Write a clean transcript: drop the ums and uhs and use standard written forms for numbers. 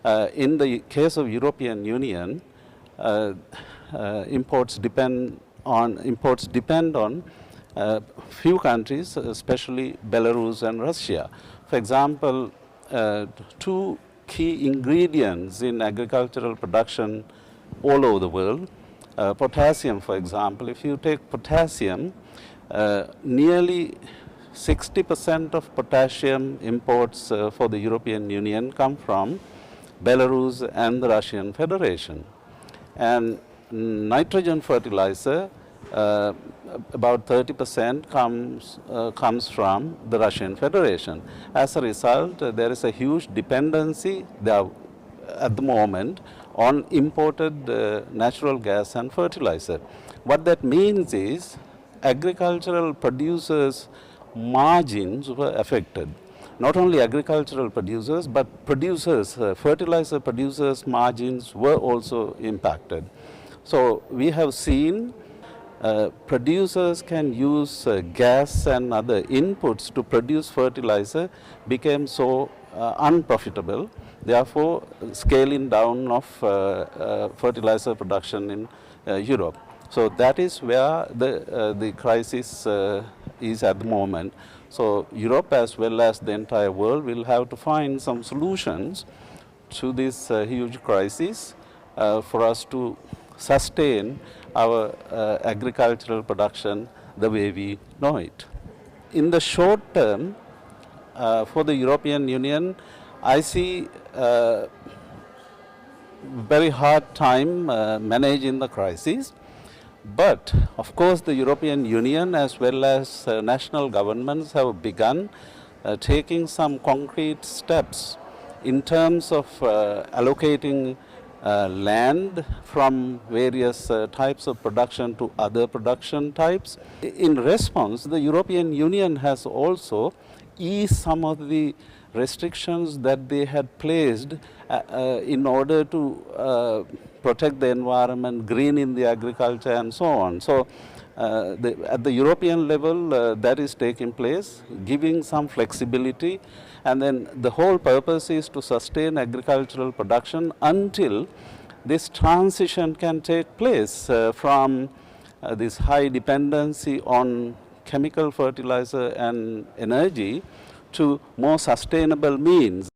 In the case of European Union, imports depend on few countries, especially Belarus and Russia. For example, two key ingredients in agricultural production all over the world, potassium, for example. If you take potassium, nearly 60% of potassium imports for the European Union come from Belarus and the Russian Federation. And nitrogen fertilizer, about 30% comes from the Russian Federation. As a result, there is a huge dependency there at the moment on imported natural gas and fertilizer. What that means is agricultural producers' margins were affected. Not only agricultural producers, but producers, fertilizer producers' margins were also impacted. So we have seen producers can use gas and other inputs to produce fertilizer became so unprofitable. Therefore, scaling down of fertilizer production in Europe. So that is where the crisis is at the moment. So Europe as well as the entire world will have to find some solutions to this huge crisis for us to sustain our agricultural production the way we know it. In the short term, for the European Union, I see very hard time managing the crisis. But of course the European Union as well as national governments have begun taking some concrete steps in terms of allocating land from various types of production to other production types. In response, the European Union has also eased some of the restrictions that they had placed in order to protect the environment, green in the agriculture and so on. So at the European level that is taking place, giving some flexibility, and then the whole purpose is to sustain agricultural production until this transition can take place from this high dependency on chemical fertilizer and energy to more sustainable means.